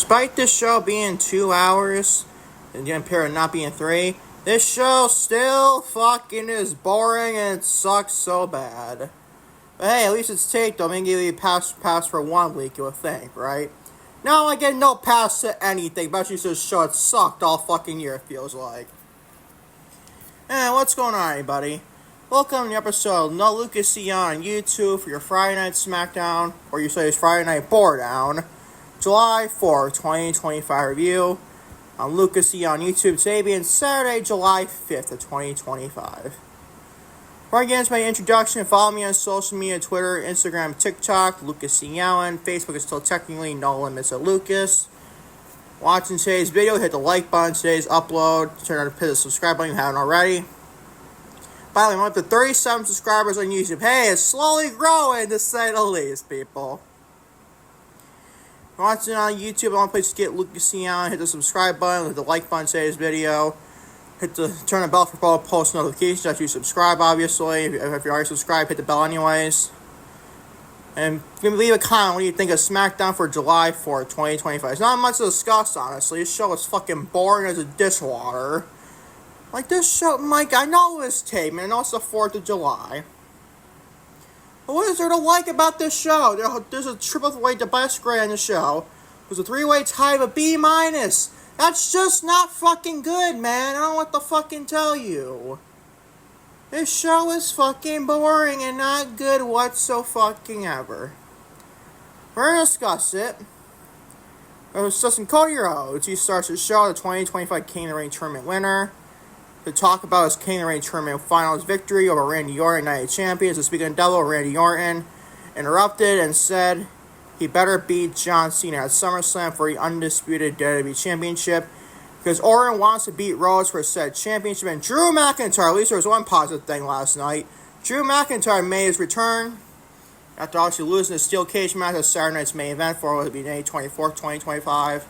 Despite this show being 2 hours, and the Imperial not being 3, this show still fucking is boring and it sucks so bad. But hey, at least it's taped. I'll give you a pass for 1 week, you would think, right? Now I get no pass to anything, but actually this show it sucked all fucking year, it feels like. What's going on, everybody? Welcome to the episode of No Lucas C on YouTube for your Friday Night Smackdown, or you say it's Friday Night Boredown, July 4th, 2025 review. I'm Lucas C on YouTube today being Saturday, July 5th of 2025. Before I get into my introduction, follow me on social media, Twitter, Instagram, TikTok, Lucas C. Allen. Facebook is still technically No Limits at Lucas. Watching today's video, hit the like button, today's upload, turn on the subscribe button if you haven't already. By the way, I'm up to 37 subscribers on YouTube. Hey, it's slowly growing, to say the least, people. If you're watching on YouTube, I want to please get Lucas C. Allen, hit the subscribe button, hit the like button today's video. Turn the bell for post notifications after you subscribe, obviously. If you already subscribed, hit the bell anyways. And leave a comment what do you think of SmackDown for July 4th, 2025. There's not much to discuss, honestly. This show is fucking boring as a dishwater. Like, this show, Mike, I know it's taped, man. I know it's the 4th of July. But what is there to like about this show? There's a triple threat, the best grade on the show. There's a 3-way tie of a B-. That's just not fucking good, man. I don't know what to fucking tell you. This show is fucking boring and not good whatsoever. We're gonna discuss it. We're discussing Cody Rhodes. He starts the show, the 2025 King of the Ring Tournament winner, to talk about his King of the Ring Tournament Finals victory over Randy Orton, United Champions. So speaking of devil, Randy Orton interrupted and said he better beat John Cena at SummerSlam for the Undisputed WWE Championship, because Orton wants to beat Rhodes for said championship. And Drew McIntyre, at least there was one positive thing last night, Drew McIntyre made his return after obviously losing the steel cage match at Saturday night's main event for what would be May 24th, 2025.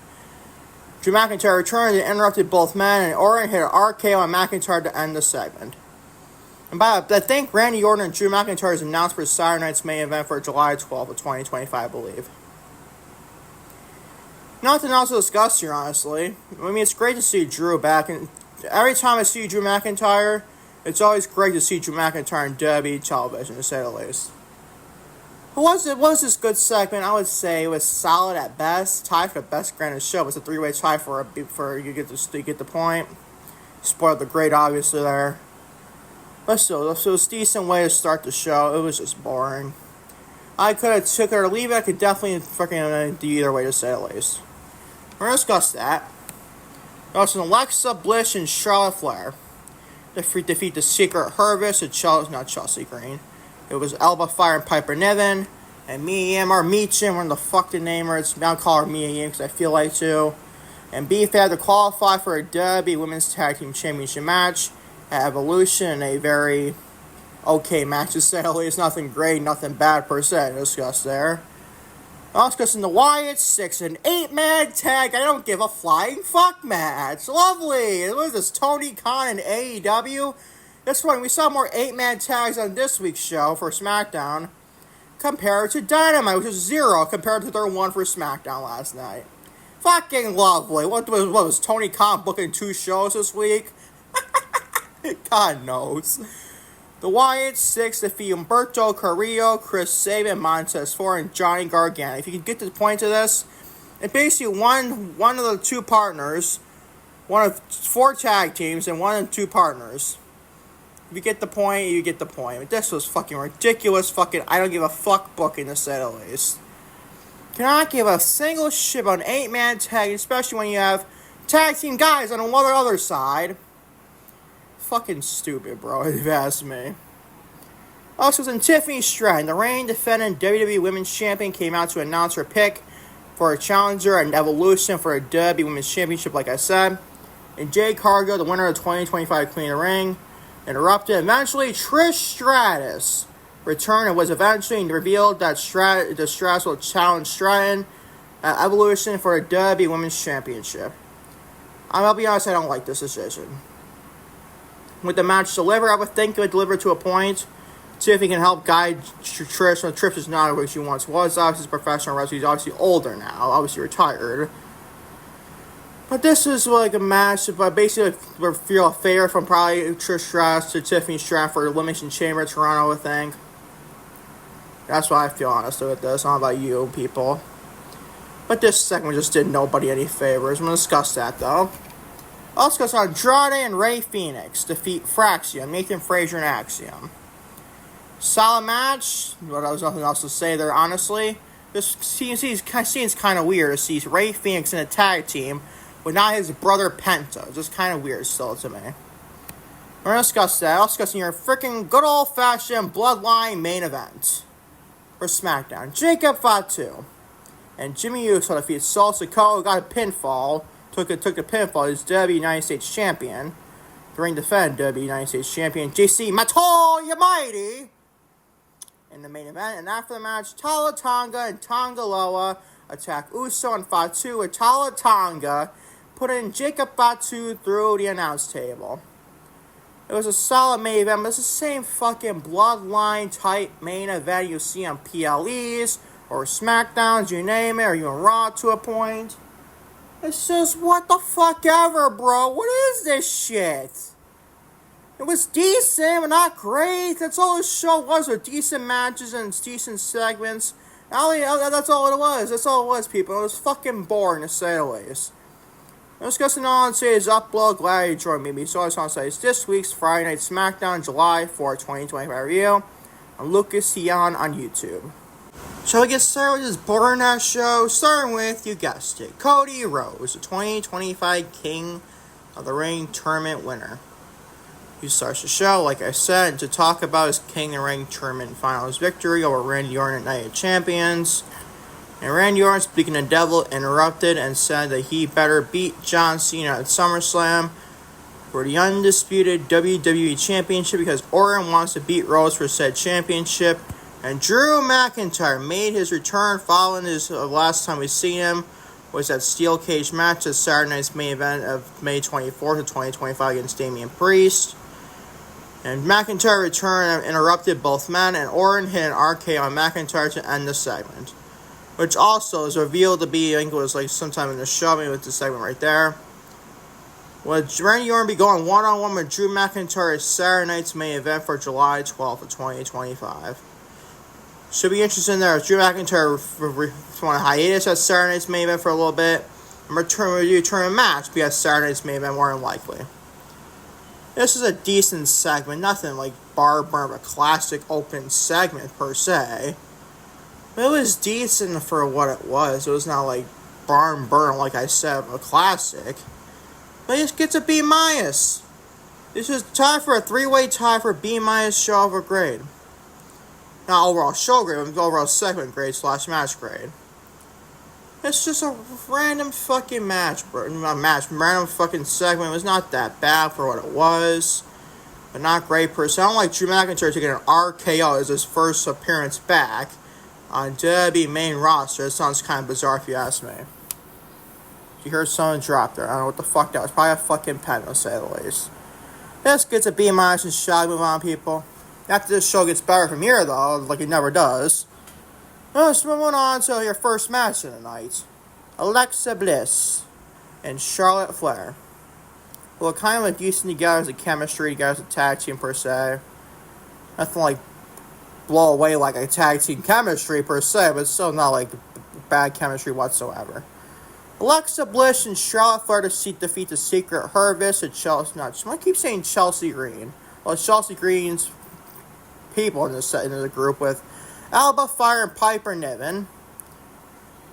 Drew McIntyre returned and interrupted both men, and Orton hit an RKO on McIntyre to end the segment. And I think Randy Orton and Drew McIntyre is announced for Saturday night's main event for July 12th of 2025, I believe. Nothing else to discuss here, honestly. I mean, it's great to see Drew back, and every time I see Drew McIntyre, it's always great to see Drew McIntyre on WWE television, to say the least. It was this good segment? I would say it was solid at best. Tied for the best grand of the show. It was a 3-way tie for you get the point. Spoiled the grade, obviously, there. But still, it was a decent way to start the show. It was just boring. I could have took it or leave it. I could definitely fucking do either way, to say the least. We're going to discuss that. Also, Alexa Bliss and Charlotte Flair defeat the secret Hervice, not Chelsea Green. It was Elba Fire and Piper Niven, and Mia Yim, or Meechin, whatever the fuck the name is. I'll call her Mia Yim because I feel like to. And B-Fab to qualify for a WWE Women's Tag Team Championship match at Evolution, in a very okay match, to say the least. Nothing great, nothing bad per se to discuss there. I was discussing the Wyatt 6 and 8-man tag. I don't give a flying fuck match. Lovely. What is this, Tony Khan and AEW? This one, we saw more 8-man tags on this week's show for SmackDown compared to Dynamite, which was 0 compared to their 1 for SmackDown last night. Fucking lovely. What was Tony Khan booking 2 shows this week? God knows. The Wyatt 6 defeat Humberto, Carrillo, Chris Sabin, Montez 4, and Johnny Gargano. If you can get to the point of this, it basically one of the 2 partners, one of 4 tag teams, and 1 of 2 partners. If you get the point, you get the point. This was fucking ridiculous, fucking I don't give a fuck booking, to say the least. Cannot give a single shit about an 8-man tag, especially when you have tag team guys on the other side. Fucking stupid, bro, if you ask me. Also, in Tiffany Stratton, the reigning defending WWE Women's Champion, came out to announce her pick for a challenger and Evolution for a WWE Women's Championship, like I said. And Jade Cargill, the winner of the 2025 Queen of the Ring, interrupted. Eventually, Trish Stratus returned and was eventually revealed that Stratus will challenge Stratton at Evolution for a WWE Women's Championship. I'll be honest, I don't like this decision. With the match delivered, I would think it would deliver to a point. See if he can help guide Trish. Trish is not what she once was. Obviously, he's a professional wrestler. He's obviously older now. Obviously retired. But this is like a match, but basically we feel a favor from probably Trish Stratus to Tiffany Stratton for Elimination Chamber Toronto, I think. That's why I feel honestly with this. Not about you people. But this segment just did nobody any favors. I'm going to discuss that though. I'll discuss Andrade and Rey Fenix defeat Fraxium, Nathan Frazier, and Axiom. Solid match. But there's nothing else to say there, honestly. This seems kind of weird to see Rey Fenix in a tag team with not his brother Penta. Just kind of weird still to me. We're going to discuss that. I'll discuss your freaking good old-fashioned Bloodline main event for SmackDown. Jacob Fatu and Jimmy Uso defeated Solo Sikoa, got a pinfall. Took the pinfall as WWE United States Champion. During defend WWE United States Champion JC Matoya Mighty in the main event. And after the match, Tala Tonga and Tonga Loa attack Uso and Fatu with Tala Tonga putting Jacob Fatu through the announce table. It was a solid main event, but it's the same fucking Bloodline type main event you see on PLEs or SmackDowns, you name it, or even Raw to a point. It's just what the fuck ever, bro. What is this shit? It was decent, but not great. That's all this show was, with decent matches and decent segments. That's all it was. That's all it was, people. It was fucking boring, to say the least. I'm discussing all and say is upload. Glad you joined me. So I just want to say it's this week's Friday Night Smackdown, July 4, 2025 review. I'm Lucas Sion on YouTube. Shall we get started with this boring ass show? Starting with, you guessed it, Cody Rhodes, the 2025 King of the Ring tournament winner. He starts the show, like I said, to talk about his King of the Ring tournament finals victory over Randy Orton at Night of Champions. And Randy Orton, speaking of devil, interrupted and said that he better beat John Cena at SummerSlam for the Undisputed WWE Championship because Orton wants to beat Rhodes for said championship. And Drew McIntyre made his return following his last time we seen him was that steel cage match at Saturday night's main event of May 24th of 2025 against Damian Priest. And McIntyre returned and interrupted both men, and Orton hit an RKO on McIntyre to end the segment. Which also is revealed to be, I think it was like sometime in the show, maybe with the segment right there. Would Randy Orton be going one-on-one with Drew McIntyre at Saturday night's main event for July 12th of 2025. Should be interesting there. If Drew McIntyre went on hiatus at Saturday night's main event for a little bit, and return a match because Saturday night's main event more than likely. This is a decent segment, nothing like bar burn, a classic open segment per se. But it was decent for what it was. It was not like barn burn, like I said, a classic. But it gets a B-. This is tied for a three-way tie for B- show of a grade. Not overall show grade, but overall segment grade / match grade. It's just a random fucking match, bro. Not match, random fucking segment. It was not that bad for what it was. But not great per se. I don't like Drew McIntyre taking an RKO as his first appearance back on WWE main roster. It sounds kind of bizarre if you ask me. You heard someone drop there. I don't know what the fuck that was. Probably a fucking pen, to say the least. This gets a B- and shall move on, people. After this show gets better from here, though, like it never does. Let's move on to your first match of the night. Alexa Bliss and Charlotte Flair. Well, kind of like decent together as a chemistry, together as a tag team per se. Nothing like blow away like a tag team chemistry per se, but it's still not like bad chemistry whatsoever. Alexa Bliss and Charlotte Flair defeat the Secret Hervice at Chelsea. I keep saying Chelsea Green. Well, it's Chelsea Green's people in the group with Alba Fire and Piper Niven.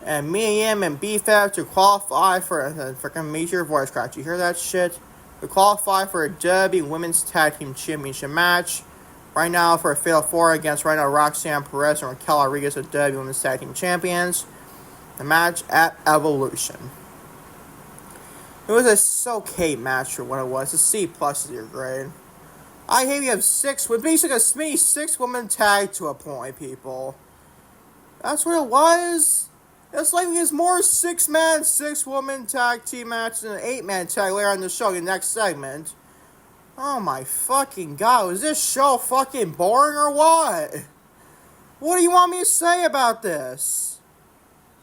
And Mia Yim and B-Fab to qualify for a freaking major voice crack. You hear that shit? To qualify for a WWE Women's Tag Team Championship match. Right now for a Fatal 4 against right now Roxanne Perez and Raquel Rodriguez of WWE Women's Tag Team Champions. The match at Evolution. It was a okay match for what it was. A C+ is your grade. I hate you have basically a 6-woman tag to a point, people. That's what it was. It's like there's more 6-man, 6-woman tag team matches than an 8-man tag later on the show, the next segment. Oh my fucking god, was this show fucking boring or what? What do you want me to say about this?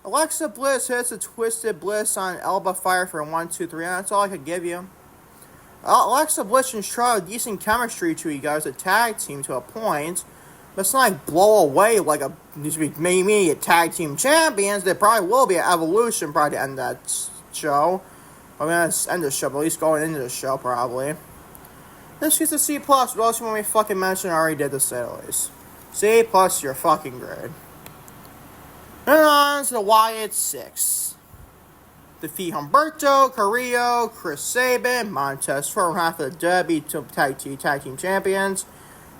Alexa Bliss hits a twisted Bliss on elbow fire for 1, 2, 3. That's all I could give you. Alexa Bliss and Charlotte, decent chemistry to you guys, a tag team to a point. But it's not like blow away like a immediate tag team champions. They probably will be at Evolution probably to end that show. I mean, not end the show, but at least going into the show probably. This gets a C+. What else you want me to fucking mention? I already did this at least. C+, you're fucking great. And on to the Wyatt 6. Defeat Humberto, Carrillo, Chris Sabin, Montez for half of the WWE Tag Team Champions,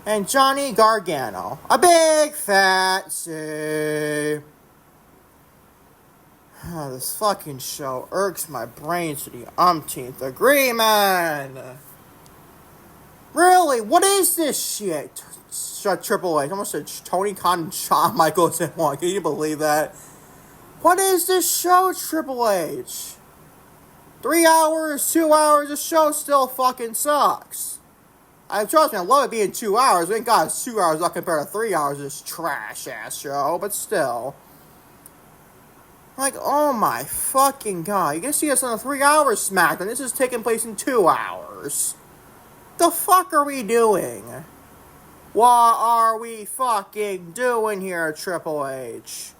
and Johnny Gargano. A big fat C. Oh, this fucking show irks my brain to the umpteenth degree, man. Really? What is this shit? Triple H. I almost said Tony Khan and Shawn Michaels in one. Can you believe that? What is this show, Triple H? 3 hours, 2 hours, this show still fucking sucks. Trust me, I love it being 2 hours. Thank God it's 2 hours not compared to 3 hours of this trash-ass show, but still. Like, oh my fucking God. You can see us on a 3 hour SmackDown. This is taking place in 2 hours. The fuck are we doing? What are we fucking doing here, Triple H?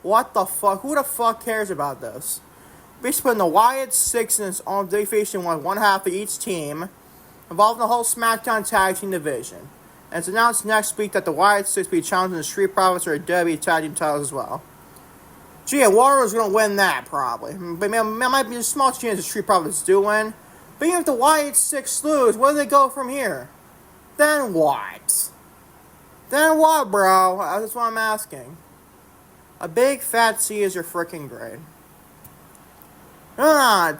What the fuck? Who the fuck cares about this? Basically putting the Wyatt 6 in its own, they facing one half of each team, involving the whole SmackDown Tag Team division. And it's announced next week that the Wyatt 6 will be challenging the Street Profits for a WWE Tag Team titles as well. Gee, Warrior's going to win that, probably. But there might be a small chance the Street Profits do win. But even if the Wyatt 6 lose, where do they go from here? Then what? Then what, bro? That's what I'm asking. A big fat C is your freaking grade.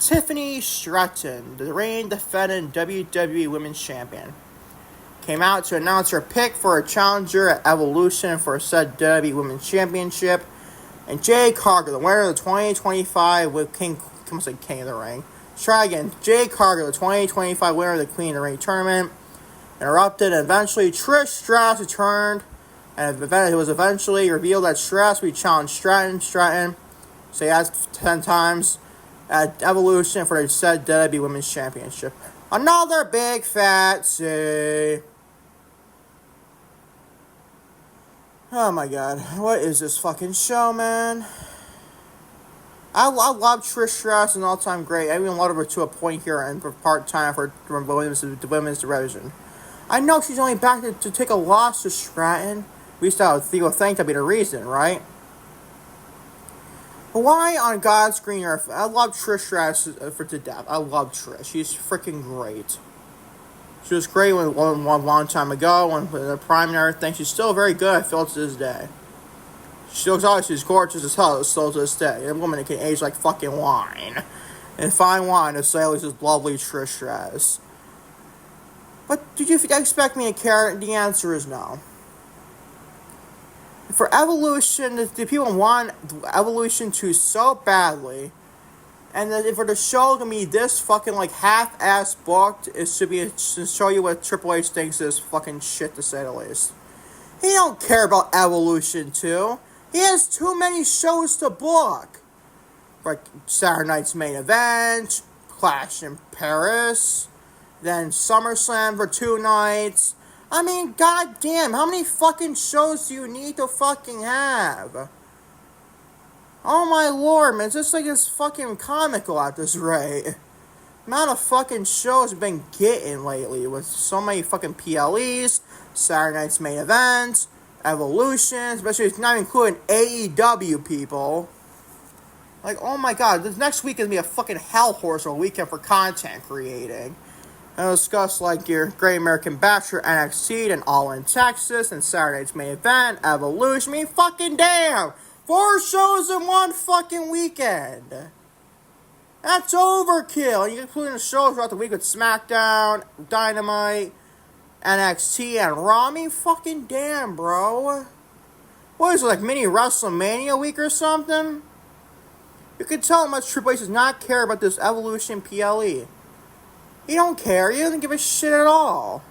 Tiffany Stratton, the reigning defending WWE Women's Champion, came out to announce her pick for a challenger at Evolution for said WWE Women's Championship. And Jade Cargill, the winner of the 2025 with King of the Ring. Let's try again. Jade Cargill, the 2025 winner of the Queen of the Ring tournament, interrupted, and eventually Trish Stratus returned, and it was eventually revealed that Stratus would challenge Stratton, say that's 10 times, at Evolution for the said WWE Women's Championship. Another big fat C. Oh my God, what is this fucking show, man? I love Trish Stratus, an all-time great. I even love her to a point here and for part-time for the women's division. I know she's only back to take a loss to Stratton. At least I would think that'd be the reason, right? But why on God's green earth? I love Trish Stratus to death. I love Trish. She's freaking great. She was great one long time ago, when the prime and everything. She's still very good, I feel, to this day. She's gorgeous as hell, still to this day. A woman that can age like fucking wine. And fine wine, to say at least this lovely Trish Stratus. But did you expect me to care? The answer is no. For Evolution, the people want Evolution to so badly, and that for the show to be this fucking like half-ass booked, it should be to show you what Triple H thinks is fucking shit, to say the least. He don't care about Evolution 2. He has too many shows to book. Like Saturday Night's Main Event, Clash in Paris, then SummerSlam for 2 nights. I mean, goddamn, how many fucking shows do you need to fucking have? Oh my lord, man, it's just like it's fucking comical at this rate. The amount of fucking shows I've been getting lately with so many fucking PLEs, Saturday Night's Main Event, Evolution, especially it's not including AEW people. Like, oh my God, this next week is going to be a fucking hellhorse of a weekend for content creating. And I'll discuss, like, your Great American Bachelor, NXT, and All in Texas, and Saturday Night's Main Event, Evolution. I mean, fucking damn! 4 shows in one fucking weekend. That's overkill. And you include the shows throughout the week with SmackDown, Dynamite, NXT, and Raw. I mean, fucking damn, bro. What is it, like mini WrestleMania week or something? You can tell how much Triple H does not care about this Evolution PLE. He don't care. He doesn't give a shit at all.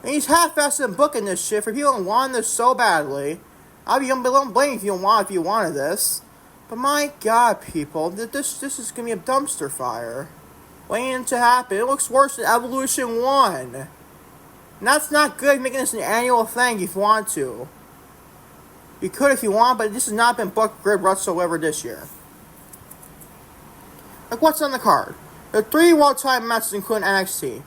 And he's half-assed in booking this shit for people who want this so badly. don't blame if you wanted this. But my God, people, this is gonna be a dumpster fire. Waiting to happen. It looks worse than Evolution 1. And that's not good, making this an annual thing if you want to. You could if you want, but this has not been booked good whatsoever this year. Like, what's on the card? There are 3 world title matches, including NXT.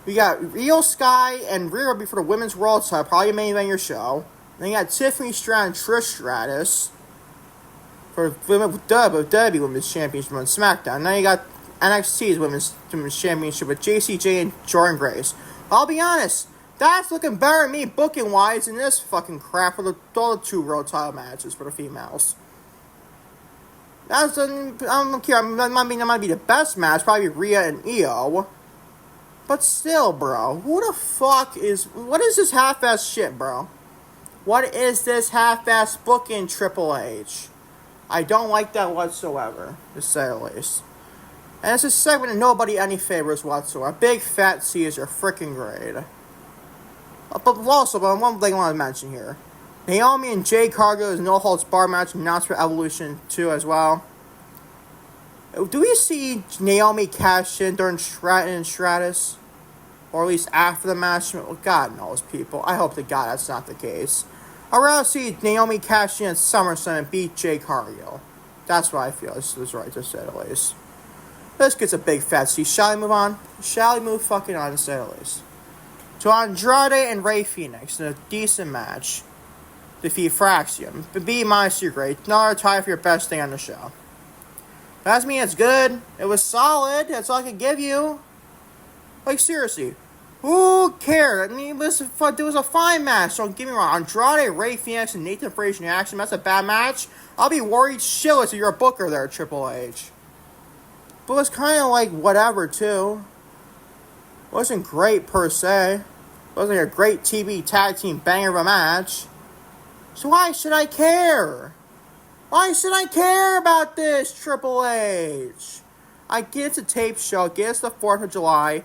We got Io Sky and Rhea Ripley for the women's world title, probably main event your show. Then you got Tiffany Stratton and Trish Stratus for WWE Women's Championship on SmackDown. Now you got NXT's Women's Championship with JCJ and Jordan Grace. I'll be honest, that's looking better than me booking-wise than this fucking crap for all the 2 world title matches for the females. I don't care, that might be the best match, probably Rhea and Io. But still, bro, what is this half-ass shit, bro? What is this half-ass booking, Triple H? I don't like that whatsoever, to say the least. And it's a segment that nobody any favors whatsoever. Big Fat Caesar, freaking great. But one thing I want to mention here. Naomi and Jade Cargill is no holds bar match announced for Evolution 2 as well. Do we see Naomi cash in during Stratton and Stratus? Or at least after the match? Well, God knows, people. I hope to God that's not the case. I'd rather see Naomi cash in at SummerSlam and beat Jade Cargill. That's what I feel is right to say the least. This gets a big fat C. Shall we move on? Shall we move fucking on to say the least? To Andrade and Rey Fenix in a decent match. Defeat Fraxium. But B- your grade. Another tie for your best thing on the show. That's me, it's good. It was solid. That's all I can give you. Like, seriously. Who cared? I mean, it was a fine match. Don't get me wrong. Andrade, Rey Fenix, and Nathan Frazier in action. That's a bad match. I'll be worried shitless if you're a booker there, Triple H. But it was kind of like whatever, too. It wasn't great, per se. It wasn't a great TV tag team banger of a match. So why should I care? Why should I care about this, Triple H? I get it's a tape show. I get it's the 4th of July.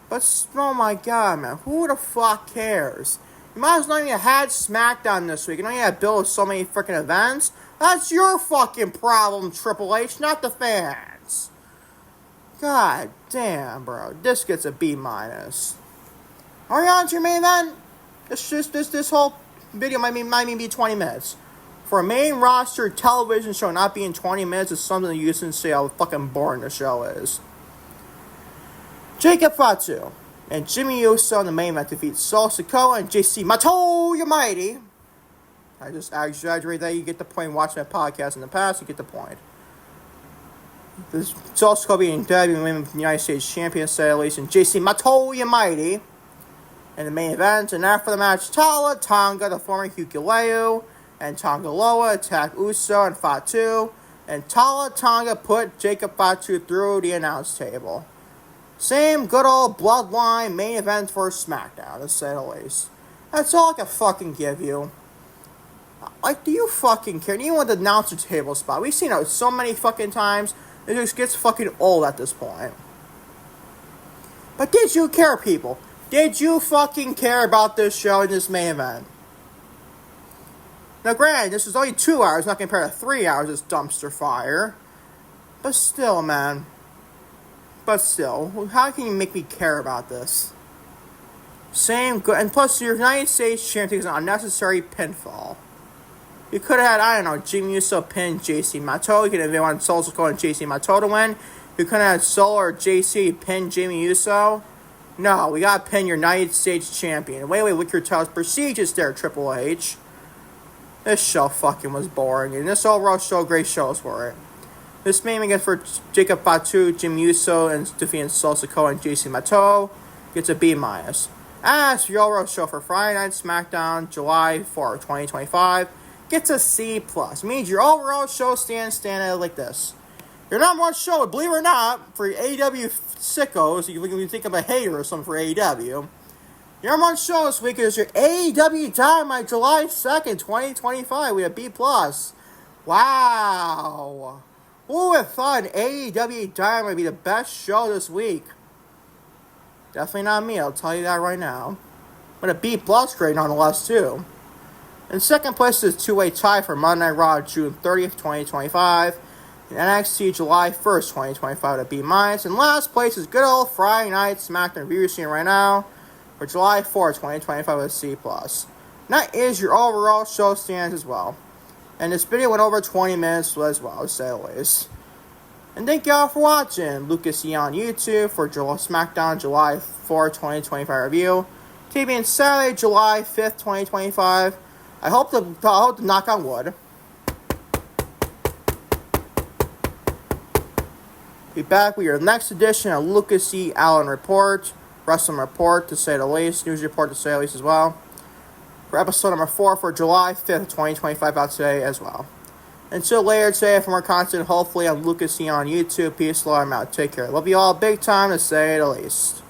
But, oh my God, man. Who the fuck cares? You might as well not even had SmackDown this week. You know you had Bill with so many freaking events. That's your fucking problem, Triple H, not the fans. God damn, bro. This gets a B-. Are you on to your main event? This whole video might be 20 minutes. For a main roster television show not being 20 minutes is something that you can see how fucking boring the show is. Jacob Fatu and Jimmy Uso in the main event defeat Solo Sikoa and JC Matoya Mighty. I just exaggerate that. You get the point watching that podcast in the past. You get the point. This is also going to be in WWE Women's United States Champion Sally and JC Matoya Mighty in the main event. And after the match, Tala Tonga, the former Hukuleu, and Tonga Loa attack Uso and Fatu. And Tala Tonga put Jacob Fatu through the announce table. Same good old bloodline main event for SmackDown, to say the least. That's all I can fucking give you. Like, do you fucking care? Even with the announcer table spot, we've seen it so many fucking times, it just gets fucking old at this point. But did you care, people? Did you fucking care about this show and this main event? Now, granted, this was only 2 hours, not compared to 3 hours, this dumpster fire. But still, man. But still, how can you make me care about this? Same good, and plus your United States champion is an unnecessary pinfall. You could have had, I don't know, Jimmy Uso pin JC Mato. You could have wanted Solo Sikoa and JC Mato to win. You could have had Solo or JC pin Jimmy Uso. No, we gotta pin your United States champion. Wait, look your titles prestigious there, Triple H. This show fucking was boring, and this overall show, great shows for it. This main event for Jacob Fatu, Jim Uso, and defeating Solo Sikoa and JC Mato gets a B-. As for your overall show for Friday Night Smackdown, July 4, 2025, gets a C+. Means your overall show stands like this. Your number one show, believe it or not, for AEW sickos, you can think of a hater or something for AEW. Your number one show this week is your AEW Dynamite, July 2nd, 2025. We have B+. Wow. Who would have thought AEW Dynamite would be the best show this week? Definitely not me, I'll tell you that right now. But a B+ grade nonetheless, too. In second place is a two-way tie for Monday Night Raw June 30th, 2025. And NXT July 1st, 2025 at B-. And last place is good old Friday Night Smackdown review scene right now for July 4th, 2025 at C+. And that is your overall show stands as well. And this video went over 20 minutes as well, to say the least. And thank y'all for watching. Lucas E on YouTube for Smackdown July 4th, 2025 review. TV Saturday, July 5th, 2025. I hope to knock on wood. Be back with your next edition of Lucas E. Allen Report, Wrestling Report to say the least, News Report to say the least as well. For episode number 4 for July 5th, 2025 out today as well. Until later today for more content, hopefully on Lucas E. on YouTube. Peace, love, I'm out. Take care. Love you all big time to say the least.